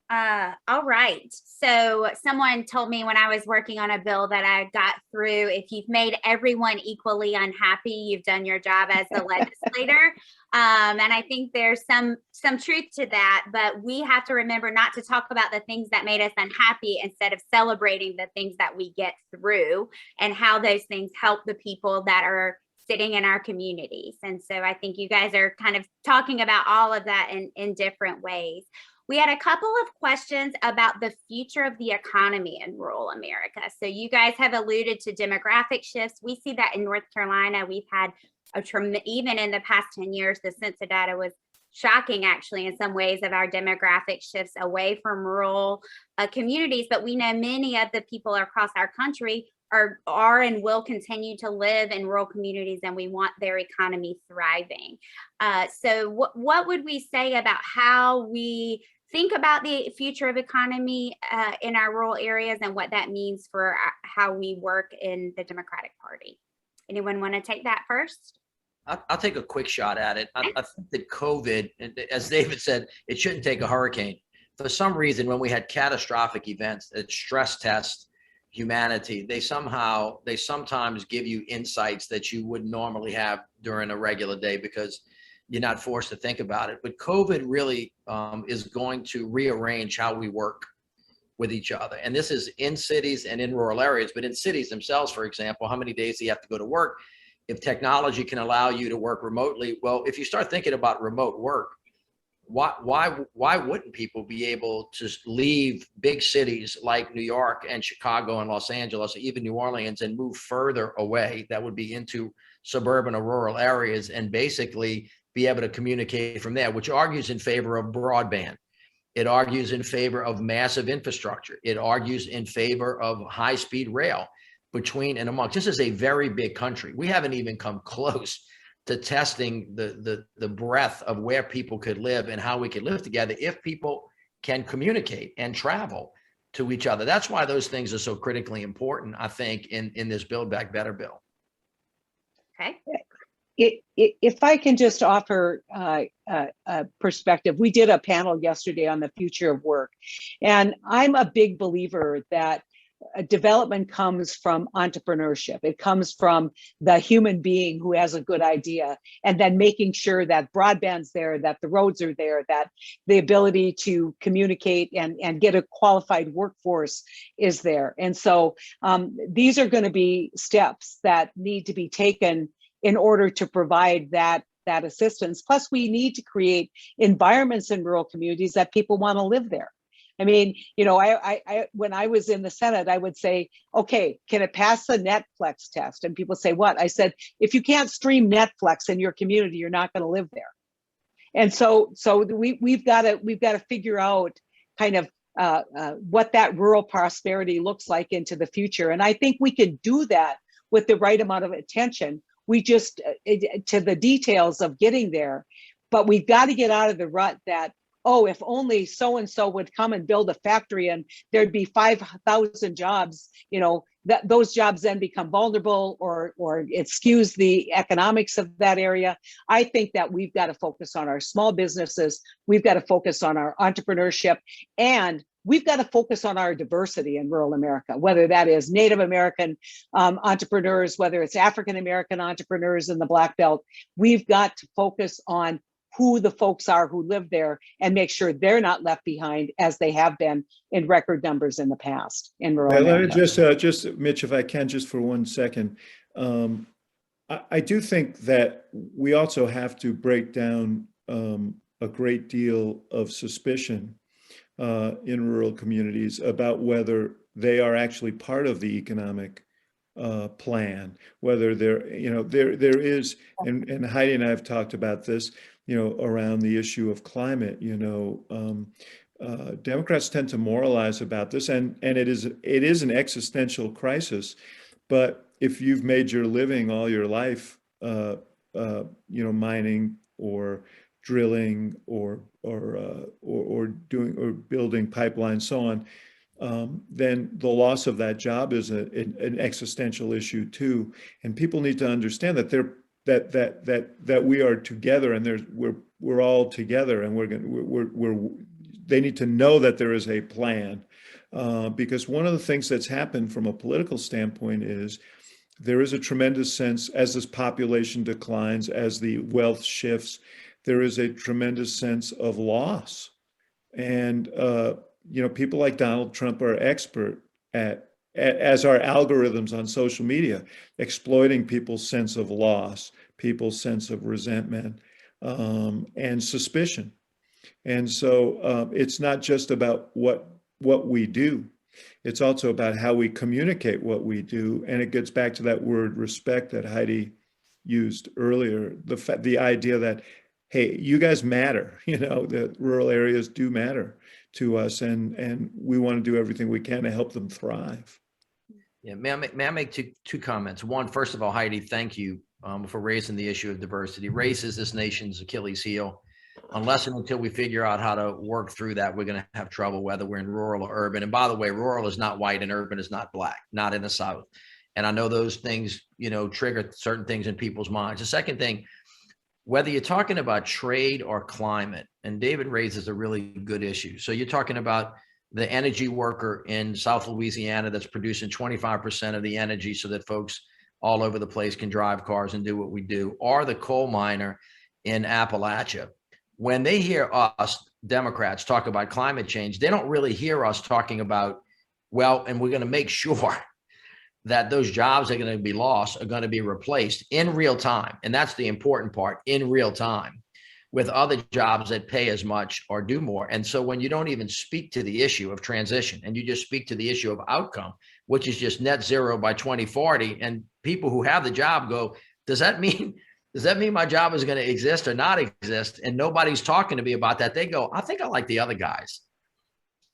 All right. So someone told me when I was working on a bill that I got through, if you've made everyone equally unhappy, you've done your job as a legislator. And I think there's some truth to that, but we have to remember not to talk about the things that made us unhappy instead of celebrating the things that we get through and how those things help the people that are sitting in our communities. And so I think you guys are kind of talking about all of that in different ways. We had a couple of questions about the future of the economy in rural America. So you guys have alluded to demographic shifts. We see that in North Carolina. We've had even in the past 10 years, the census data was shocking, actually, in some ways, of our demographic shifts away from rural communities. But we know many of the people across our country are and will continue to live in rural communities, and we want their economy thriving. So what would we say about how we think about the future of economy in our rural areas and what that means for how we work in the Democratic Party? Anyone want to take that first? I'll take a quick shot at it. I think that COVID, as David said, it shouldn't take a hurricane. For some reason, when we had catastrophic events that stress test humanity, they sometimes give you insights that you wouldn't normally have during a regular day because you're not forced to think about it. But COVID really is going to rearrange how we work with each other. And this is in cities and in rural areas, but in cities themselves, for example, how many days do you have to go to work? If technology can allow you to work remotely, well, if you start thinking about remote work, why wouldn't people be able to leave big cities like New York and Chicago and Los Angeles, or even New Orleans, and move further away? That would be into suburban or rural areas, and basically be able to communicate from there, which argues in favor of broadband. It argues in favor of massive infrastructure. It argues in favor of high-speed rail between and amongst. This is a very big country. We haven't even come close to testing the breadth of where people could live and how we could live together if people can communicate and travel to each other. That's why those things are so critically important, I think, in this Build Back Better bill. Okay. If I can just offer a perspective, we did a panel yesterday on the future of work, and I'm a big believer that development comes from entrepreneurship. It comes from the human being who has a good idea, and then making sure that broadband's there, that the roads are there, that the ability to communicate and get a qualified workforce is there. And so these are going to be steps that need to be taken in order to provide that assistance. Plus, we need to create environments in rural communities that people want to live there. I mean, you know, I when I was in the Senate, I would say, okay, can it pass the Netflix test? And people say, what? I said, if you can't stream Netflix in your community, you're not going to live there. And so we've got to figure out kind of what that rural prosperity looks like into the future. And I think we can do that with the right amount of attention. We just to the details of getting there, but we've got to get out of the rut that, oh, if only so-and-so would come and build a factory and there'd be 5,000 jobs, you know, that those jobs then become vulnerable or it skews the economics of that area. I think that we've got to focus on our small businesses. We've got to focus on our entrepreneurship, and we've got to focus on our diversity in rural America, whether that is Native American entrepreneurs, whether it's African American entrepreneurs in the Black Belt. We've got to focus on who the folks are who live there and make sure they're not left behind as they have been in record numbers in the past in rural America. Let me just Mitch, if I can, just for 1 second. I do think that we also have to break down a great deal of suspicion in rural communities about whether they are actually part of the economic plan, whether there is, and Heidi and I have talked about this, around the issue of climate. Democrats tend to moralize about this, and it is an existential crisis. But if you've made your living all your life, mining or drilling or building pipelines, so on, then the loss of that job is an existential issue too. And people need to understand that that we are together, and we're all together, and they need to know that there is a plan, because one of the things that's happened from a political standpoint is there is a tremendous sense, as this population declines, as the wealth shifts, there is a tremendous sense of loss. And people like Donald Trump are expert at, as are algorithms on social media, exploiting people's sense of loss, people's sense of resentment, and suspicion. And so it's not just about what we do, it's also about how we communicate what we do. And it gets back to that word respect that Heidi used earlier, the idea that, hey, you guys matter, the rural areas do matter to us, and we want to do everything we can to help them thrive. Yeah, may I make two comments? One, first of all, Heidi, thank you for raising the issue of diversity. Race is this nation's Achilles heel. Unless and until we figure out how to work through that, we're going to have trouble, whether we're in rural or urban. And by the way, rural is not white and urban is not black, not in the South. And I know those things, trigger certain things in people's minds. The second thing, whether you're talking about trade or climate, and David raises a really good issue. So you're talking about the energy worker in South Louisiana that's producing 25% of the energy so that folks all over the place can drive cars and do what we do, or the coal miner in Appalachia. When they hear us Democrats talk about climate change, they don't really hear us talking about, and we're going to make sure that those jobs are going to be lost, are going to be replaced in real time. And that's the important part, in real time, with other jobs that pay as much or do more. And so when you don't even speak to the issue of transition, and you just speak to the issue of outcome, which is just net zero by 2040, and people who have the job go, does that mean my job is going to exist or not exist? And nobody's talking to me about that. They go, I think I like the other guys.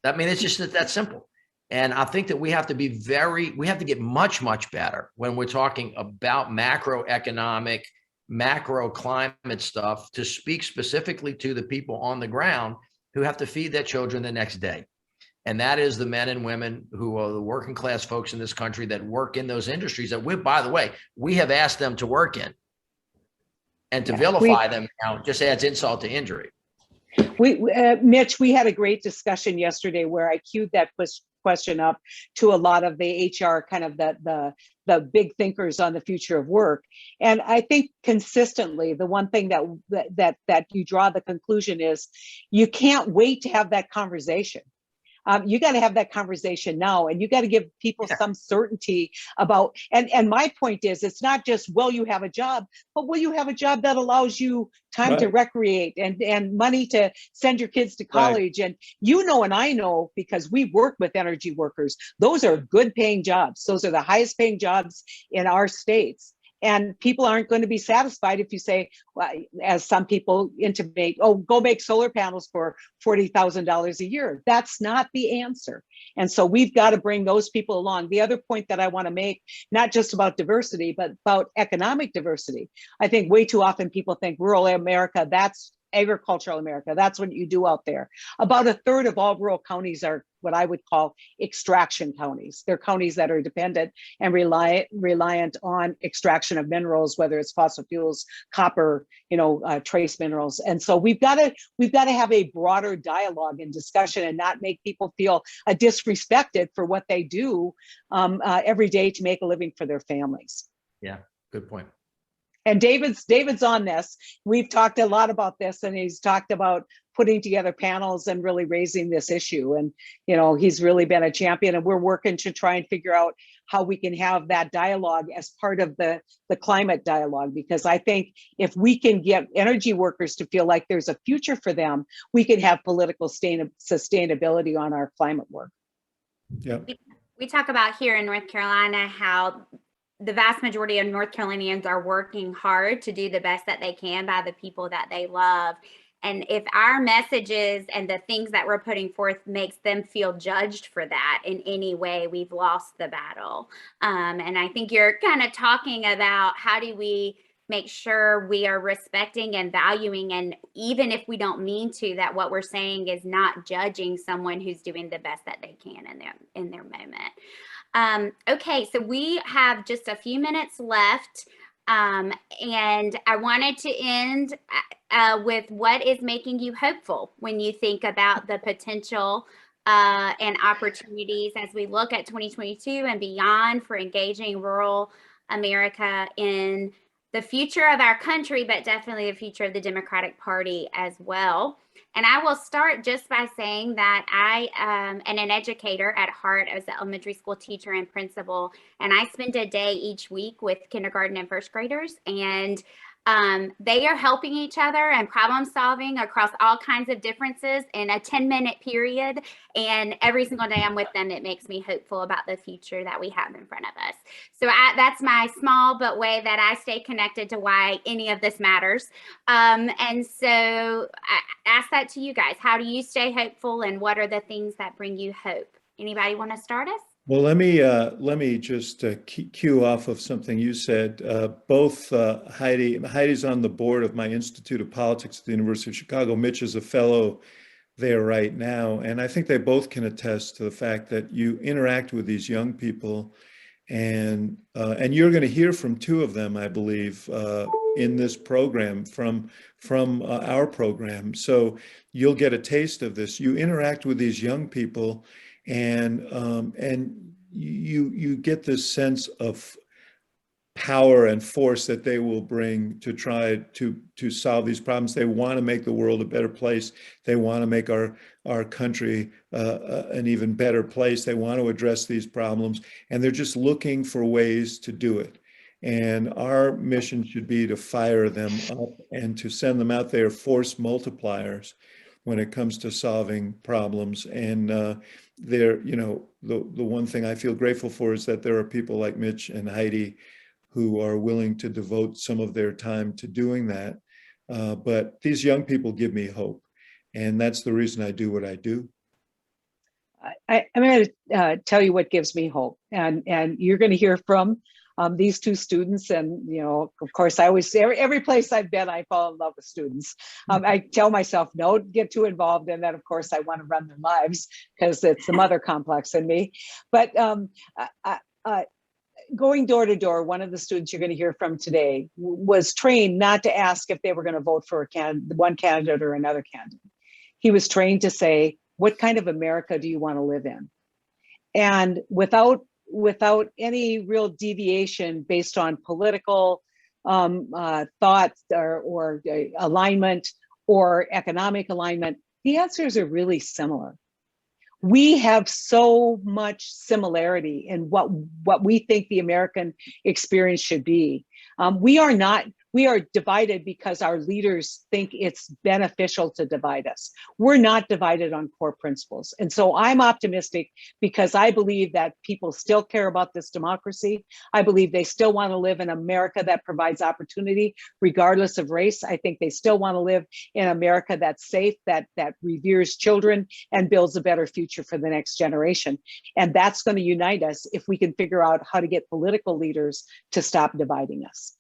It's just that simple. And I think that we have to get much, much better when we're talking about macroeconomic, macro climate stuff, to speak specifically to the people on the ground who have to feed their children the next day. And that is the men and women who are the working class folks in this country that work in those industries that we, by the way, we have asked them to work in. And to vilify them now just adds insult to injury. Mitch, we had a great discussion yesterday where I queued that question up to a lot of the HR, kind of the big thinkers on the future of work. And I think consistently, the one thing that you draw the conclusion is you can't wait to have that conversation. You got to have that conversation now, and you got to give people some certainty about, and my point is, it's not just, will you have a job, but will you have a job that allows you time to recreate and money to send your kids to college? And you know, and I know, because we work with energy workers, those are good paying jobs. Those are the highest paying jobs in our states. And people aren't going to be satisfied if you say, well, as some people intimate, oh, go make solar panels for $40,000 a year. That's not the answer. And so we've got to bring those people along. The other point that I want to make, not just about diversity, but about economic diversity. I think way too often people think rural America, that's agricultural America. That's what you do out there. About a third of all rural counties are what I would call extraction counties. They're counties that are dependent and reliant on extraction of minerals, whether it's fossil fuels, copper, trace minerals. And so we've got to have a broader dialogue and discussion, and not make people feel disrespected for what they do every day to make a living for their families. Yeah, good point. And David's on this. We've talked a lot about this, and he's talked about putting together panels and really raising this issue. And, he's really been a champion, and we're working to try and figure out how we can have that dialogue as part of the climate dialogue. Because I think if we can get energy workers to feel like there's a future for them, we can have political sustainability on our climate work. Yeah. We talk about here in North Carolina how the vast majority of North Carolinians are working hard to do the best that they can by the people that they love. And if our messages and the things that we're putting forth makes them feel judged for that in any way, we've lost the battle. And I think you're kind of talking about how do we make sure we are respecting and valuing, and even if we don't mean to, that what we're saying is not judging someone who's doing the best that they can in their moment. Okay, so we have just a few minutes left, and I wanted to end with what is making you hopeful when you think about the potential and opportunities as we look at 2022 and beyond for engaging rural America in the future of our country, but definitely the future of the Democratic Party as well. And I will start just by saying that I am an educator at heart as an elementary school teacher and principal, and I spend a day each week with kindergarten and first graders, and they are helping each other and problem solving across all kinds of differences in a 10-minute period. And every single day I'm with them, it makes me hopeful about the future that we have in front of us. So that's my small but way that I stay connected to why any of this matters. And so I ask that to you guys. How do you stay hopeful, and what are the things that bring you hope? Anybody want to start us? Well, let me just cue off of something you said. Both Heidi's on the board of my Institute of Politics at the University of Chicago. Mitch is a fellow there right now, and I think they both can attest to the fact that you interact with these young people, and you're going to hear from two of them, I believe, in this program from our program. So you'll get a taste of this. You interact with these young people, and you get this sense of power and force that they will bring to try to solve these problems. They want to make the world a better place. They want to make our country an even better place. They want to address these problems, and they're just looking for ways to do it. And our mission should be to fire them up and to send them out there, force multipliers when it comes to solving problems. And the one thing I feel grateful for is that there are people like Mitch and Heidi who are willing to devote some of their time to doing that. But these young people give me hope, and that's the reason I do what I do. I'm going to tell you what gives me hope, and you're going to hear from these two students, and of course, I always say every place I've been, I fall in love with students. I tell myself, no, get too involved, and then of course I want to run their lives because it's the mother complex in me. But going door to door, one of the students you're going to hear from today was trained not to ask if they were going to vote for one candidate or another candidate. He was trained to say, what kind of America do you want to live in? And without any real deviation based on political thoughts or alignment or economic alignment, the answers are really similar. We have so much similarity in what we think the American experience should be. We are divided because our leaders think it's beneficial to divide us. We're not divided on core principles. And so I'm optimistic because I believe that people still care about this democracy. I believe they still want to live in America that provides opportunity regardless of race. I think they still want to live in America that's safe, that reveres children and builds a better future for the next generation. And that's going to unite us if we can figure out how to get political leaders to stop dividing us.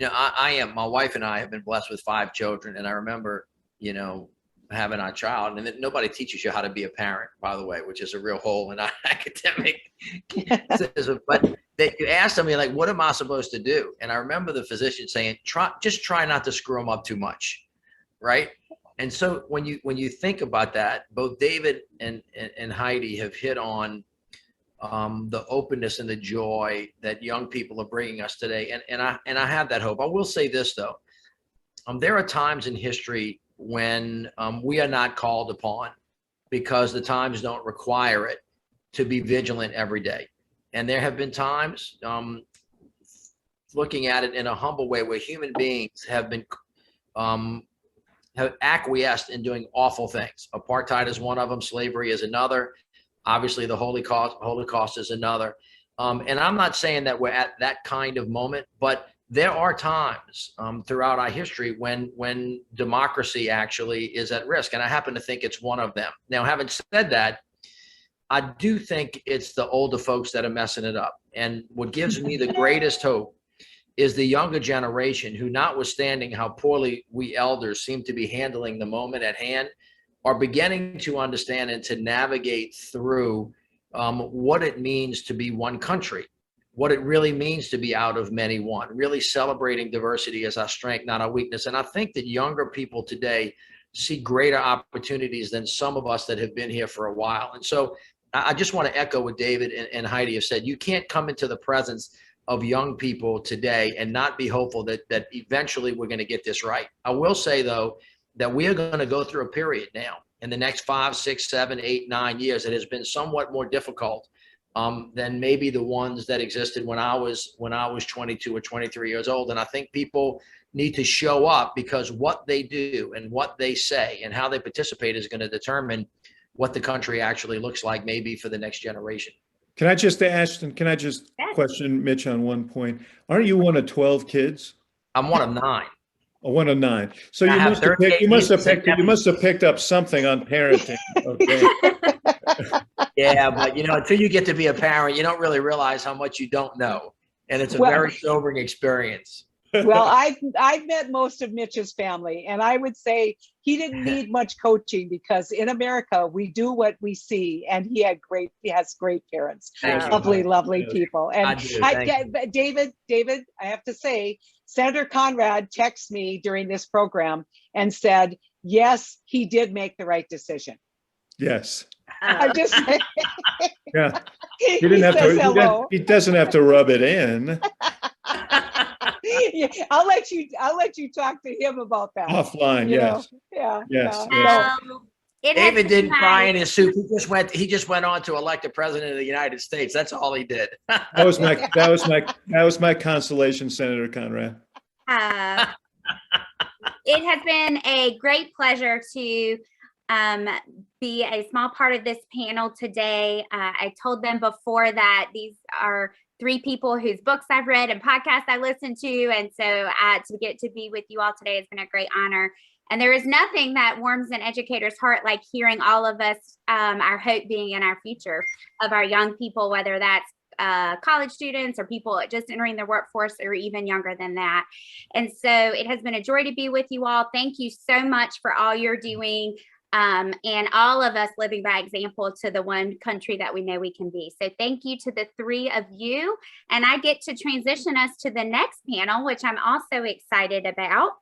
My wife and I have been blessed with 5 children. And I remember, having our child, and nobody teaches you how to be a parent, by the way, which is a real hole in our academic system. But you asked them, like, what am I supposed to do? And I remember the physician saying, just try not to screw them up too much. Right. And so when you think about that, both David and Heidi have hit on the openness and the joy that young people are bringing us today. And I have that hope. I will say this, though. There are times in history when we are not called upon because the times don't require it to be vigilant every day. And there have been times, looking at it in a humble way, where human beings have acquiesced in doing awful things. Apartheid is one of them. Slavery is another. Obviously, the Holocaust is another. And I'm not saying that we're at that kind of moment, but there are times throughout our history when democracy actually is at risk. And I happen to think it's one of them. Now, having said that, I do think it's the older folks that are messing it up. And what gives me the greatest hope is the younger generation who, notwithstanding how poorly we elders seem to be handling the moment at hand, are beginning to understand and to navigate through what it means to be one country, what it really means to be out of many one, really celebrating diversity as our strength, not our weakness. And I think that younger people today see greater opportunities than some of us that have been here for a while. And so I just want to echo what David and Heidi have said. You can't come into the presence of young people today and not be hopeful that eventually we're going to get this right. I will say, though, that we are going to go through a period now in the next 5, 6, 7, 8, 9 years that has been somewhat more difficult than maybe the ones that existed when I was 22 or 23 years old. And I think people need to show up, because what they do and what they say and how they participate is going to determine what the country actually looks like, maybe for the next generation. Can I just question Mitch on one point? Aren't you one of 12 kids? I'm one of 9. Oh, one of 9. So you must have picked up something on parenting. Okay. Yeah, but until you get to be a parent, you don't really realize how much you don't know, and it's a very sobering experience. Well, I've met most of Mitch's family, and I would say he didn't need much coaching, because in America we do what we see, and he has great parents, lovely people. And David, I have to say, Senator Conrad texted me during this program and said, yes, he did make the right decision. Yes. I just saying. Yeah. He doesn't have to rub it in. Yeah, I'll let you talk to him about that offline. Yes. Yes. David didn't cry in his soup. He just went on to elect the president of the United States. That's all he did. That was my consolation, Senator Conrad. It has been a great pleasure to be a small part of this panel today. I told them before that these are 3 people whose books I've read and podcasts I listen to. And so to get to be with you all today has been a great honor. And there is nothing that warms an educator's heart like hearing all of us, our hope being in our future of our young people, whether that's college students or people just entering the workforce or even younger than that. And so it has been a joy to be with you all. Thank you so much for all you're doing. And all of us living by example to the one country that we know we can be. So thank you to the three of you. And I get to transition us to the next panel, which I'm also excited about.